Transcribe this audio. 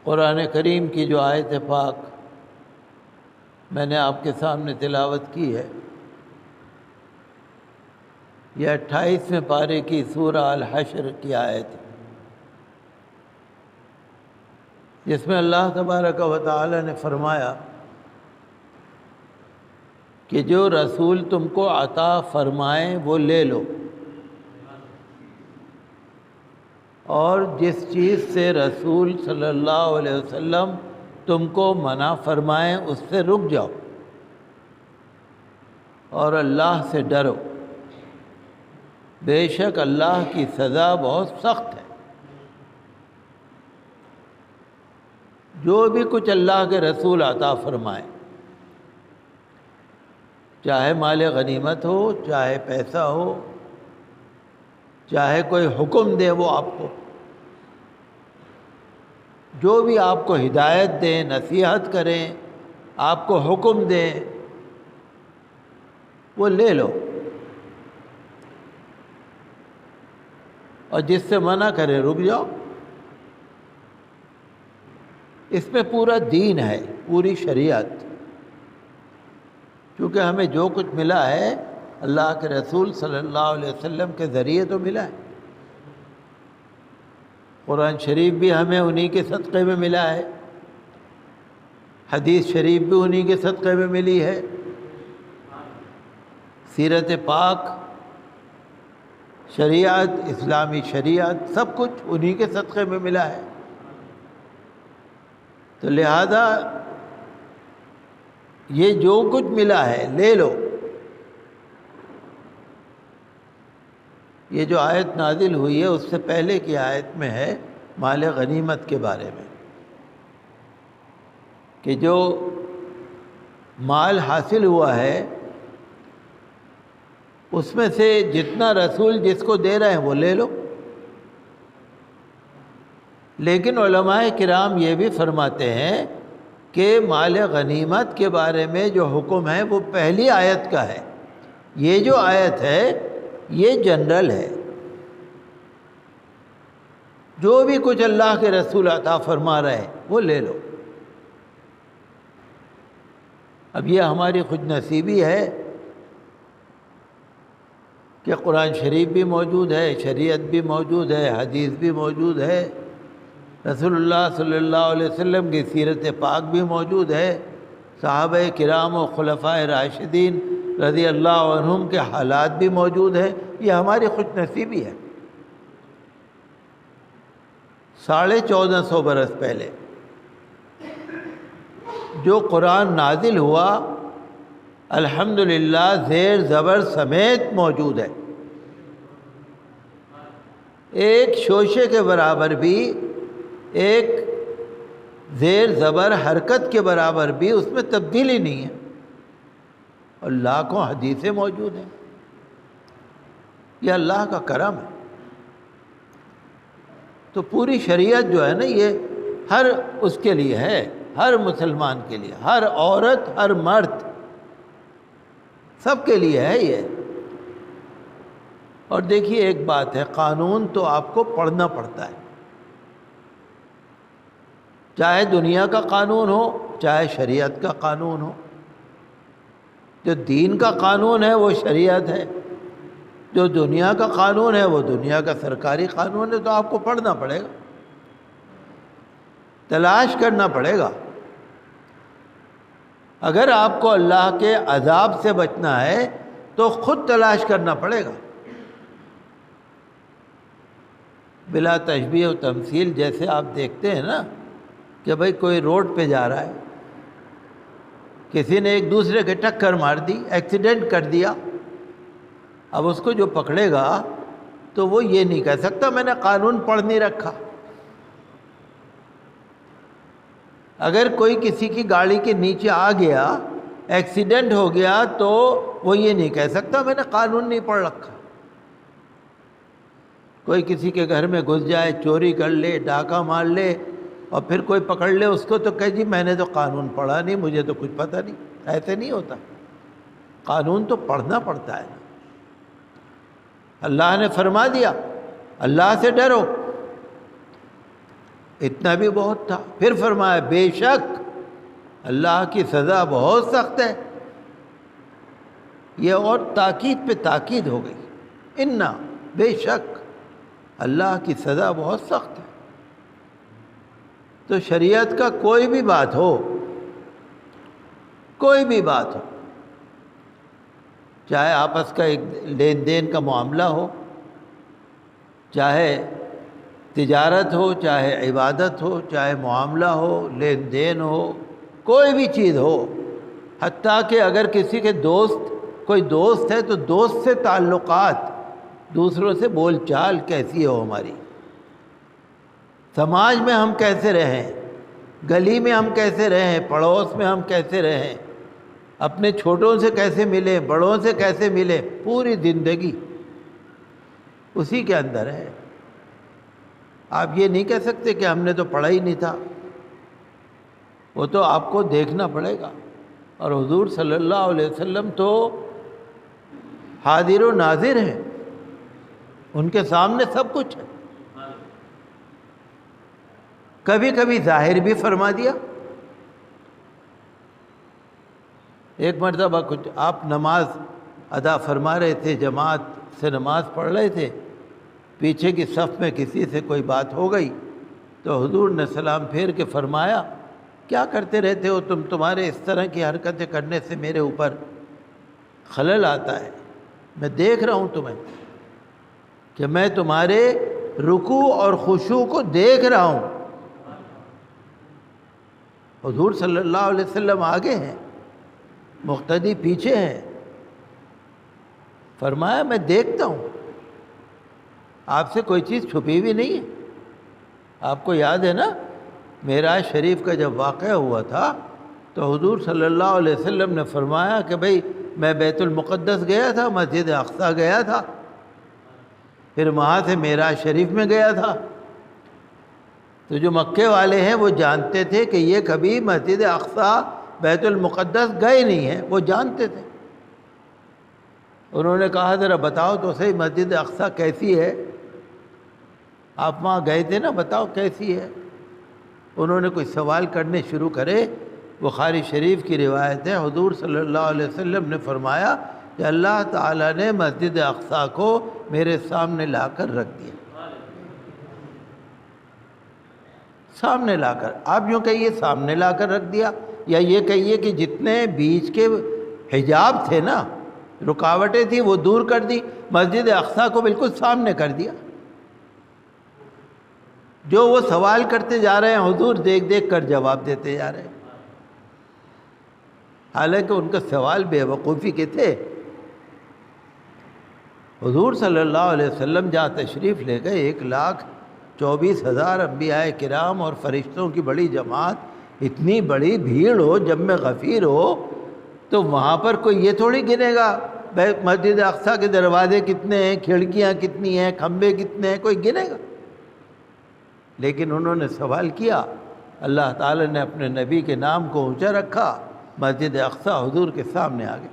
قرآن کریم کی جو آیت پاک میں نے آپ کے سامنے تلاوت کی ہے، یہ 28ویں پارے کی سورہ الحشر کی آیت ہے، جس میں اللہ تبارک و تعالی نے فرمایا کہ جو رسول تم کو عطا فرمائیں وہ لے لو، اور جس چیز سے رسول صلی اللہ علیہ وسلم تم کو منع فرمائیں اس سے رک جاؤ، اور اللہ سے ڈرو، بے شک اللہ کی سزا بہت سخت ہے۔ جو بھی کچھ اللہ کے رسول عطا فرمائیں، چاہے مال غنیمت ہو، چاہے پیسہ ہو، چاہے کوئی حکم دے وہ آپ کو، جو بھی آپ کو ہدایت دیں، نصیحت کریں، آپ کو حکم دیں، وہ لے لو، اور جس سے منع کرے رک جاؤ۔ اس میں پورا دین ہے، پوری شریعت، کیونکہ ہمیں جو کچھ ملا ہے اللہ کے رسول صلی اللہ علیہ وسلم کے ذریعے تو ملا ہے۔ قرآن شریف بھی ہمیں انہی کے صدقے میں ملا ہے، حدیث شریف بھی انہی کے صدقے میں ملی ہے، سیرت پاک، شریعت، اسلامی شریعت، سب کچھ انہی کے صدقے میں ملا ہے۔ تو لہذا یہ جو کچھ ملا ہے لے لو۔ یہ جو آیت نازل ہوئی ہے اس سے پہلے کی آیت میں ہے مال غنیمت کے بارے میں، کہ جو مال حاصل ہوا ہے اس میں سے جتنا رسول جس کو دے رہے ہیں وہ لے لو۔ لیکن علماء کرام یہ بھی فرماتے ہیں کہ مال غنیمت کے بارے میں جو حکم ہے وہ پہلی آیت کا ہے، یہ جو آیت ہے یہ جنرل ہے، جو بھی کچھ اللہ کے رسول عطا فرما رہے ہیں وہ لے لو۔ اب یہ ہماری خوش نصیبی ہے کہ قرآن شریف بھی موجود ہے، شریعت بھی موجود ہے، حدیث بھی موجود ہے، رسول اللہ صلی اللہ علیہ وسلم کی سیرت پاک بھی موجود ہے، صحابہ کرام و خلفائے راشدین رضی اللہ عنہم کے حالات بھی موجود ہیں۔ یہ ہماری خوش نصیبی ہے۔ 1450 برس پہلے جو قرآن نازل ہوا الحمدللہ زیر زبر سمیت موجود ہے، ایک شوشے کے برابر بھی، ایک زیر زبر حرکت کے برابر بھی اس میں تبدیلی نہیں ہے، اور لاکھوں حدیثیں موجود ہیں۔ یہ اللہ کا کرم ہے۔ تو پوری شریعت جو ہے نا یہ ہر اس کے لیے ہے، ہر مسلمان کے لیے، ہر عورت، ہر مرد، سب کے لیے ہے یہ۔ اور دیکھیے ایک بات ہے، قانون تو آپ کو پڑھنا پڑتا ہے، چاہے دنیا کا قانون ہو چاہے شریعت کا قانون ہو۔ جو دین کا قانون ہے وہ شریعت ہے، جو دنیا کا قانون ہے وہ دنیا کا سرکاری قانون ہے، تو آپ کو پڑھنا پڑے گا، تلاش کرنا پڑے گا۔ اگر آپ کو اللہ کے عذاب سے بچنا ہے تو خود تلاش کرنا پڑے گا، بلا تشبیہ و تمثیل۔ جیسے آپ دیکھتے ہیں نا کہ بھئی کوئی روڈ پہ جا رہا ہے، کسی نے ایک دوسرے کے ٹکر مار دی، ایکسیڈنٹ کر دیا، اب اس کو جو پکڑے گا تو وہ یہ نہیں کہہ سکتا میں نے قانون پڑھ نہیں رکھا۔ اگر کوئی کسی کی گاڑی کے نیچے آ گیا، ایکسیڈنٹ ہو گیا، تو وہ یہ نہیں کہہ سکتا میں نے قانون نہیں پڑھ رکھا۔ کوئی کسی کے گھر میں گھس جائے، چوری کر لے، ڈاکہ مار لے، اور پھر کوئی پکڑ لے اس کو، تو کہے جی میں نے تو قانون پڑھا نہیں، مجھے تو کچھ پتہ نہیں۔ ایسے نہیں ہوتا، قانون تو پڑھنا پڑتا ہے۔ اللہ نے فرما دیا اللہ سے ڈرو، اتنا بھی بہت تھا۔ پھر فرمایا بے شک اللہ کی سزا بہت سخت ہے۔ یہ اور تاکید پہ تاکید ہو گئی، انا بے شک اللہ کی سزا بہت سخت ہے۔ تو شریعت کا کوئی بھی بات ہو، کوئی بھی بات ہو، چاہے آپس کا ایک لین دین کا معاملہ ہو، چاہے تجارت ہو، چاہے عبادت ہو، چاہے معاملہ ہو، لین دین ہو، کوئی بھی چیز ہو، حتیٰ کہ اگر کسی کے کوئی دوست ہے تو دوست سے تعلقات، دوسروں سے بول چال کیسی ہو ہماری، سماج میں ہم کیسے رہیں، گلی میں ہم کیسے رہیں، پڑوس میں ہم کیسے رہیں، اپنے چھوٹوں سے کیسے ملیں، بڑوں سے کیسے ملیں، پوری زندگی اسی کے اندر ہے۔ آپ یہ نہیں کہہ سکتے کہ ہم نے تو پڑھا ہی نہیں تھا، وہ تو آپ کو دیکھنا پڑے گا۔ اور حضور صلی اللہ علیہ وسلم تو حاضر و ناظر ہیں، ان کے سامنے سب کچھ ہے۔ کبھی کبھی ظاہر بھی فرما دیا۔ ایک مرتبہ کچھ آپ نماز ادا فرما رہے تھے، جماعت سے نماز پڑھ رہے تھے، پیچھے کی صف میں کسی سے کوئی بات ہو گئی تو حضور نے سلام پھیر کے فرمایا کیا کرتے رہتے ہو تم، تمہارے اس طرح کی حرکتیں کرنے سے میرے اوپر خلل آتا ہے، میں دیکھ رہا ہوں تمہیں کہ میں تمہارے رکوع اور خشوع کو دیکھ رہا ہوں۔ حضور صلی اللہ علیہ وسلم آگے ہیں، مقتدی پیچھے ہیں، فرمایا میں دیکھتا ہوں، آپ سے کوئی چیز چھپی بھی نہیں ہے۔ آپ کو یاد ہے نا معراج شریف کا جب واقعہ ہوا تھا تو حضور صلی اللہ علیہ وسلم نے فرمایا کہ بھئی میں بیت المقدس گیا تھا، مسجد اقصی گیا تھا، پھر وہاں سے معراج شریف میں گیا تھا۔ تو جو مکے والے ہیں وہ جانتے تھے کہ یہ کبھی مسجد اقصی بیت المقدس گئے نہیں ہیں، وہ جانتے تھے۔ انہوں نے کہا ذرا بتاؤ تو صحیح مسجد اقصی کیسی ہے، آپ وہاں گئے تھے نا، بتاؤ کیسی ہے۔ انہوں نے کوئی سوال کرنے شروع کرے، بخاری شریف کی روایت ہے، حضور صلی اللہ علیہ وسلم نے فرمایا کہ اللہ تعالیٰ نے مسجد اقصی کو میرے سامنے لا کر رکھ دیا، سامنے لا کر، آپ یوں کہیے سامنے لا کر رکھ دیا، یا یہ کہیے کہ جتنے بیچ کے حجاب تھے نا، رکاوٹیں تھیں، وہ دور کر دی، مسجد اقصی کو بالکل سامنے کر دیا۔ جو وہ سوال کرتے جا رہے ہیں حضور دیکھ دیکھ کر جواب دیتے جا رہے ہیں، حالانکہ ان کا سوال بے وقوفی کے تھے۔ حضور صلی اللہ علیہ وسلم جہاں تشریف لے گئے 1,24,000 انبیاء کرام اور فرشتوں کی بڑی جماعت، اتنی بڑی بھیڑ ہو، جمع غفیر ہو، تو وہاں پر کوئی یہ تھوڑی گنے گا مسجد اقصی کے دروازے کتنے ہیں، کھڑکیاں کتنی ہیں، کھمبے کتنے ہیں، کوئی گنے گا؟ لیکن انہوں نے سوال کیا، اللہ تعالی نے اپنے نبی کے نام کو اونچا رکھا، مسجد اقصی حضور کے سامنے آ گئے۔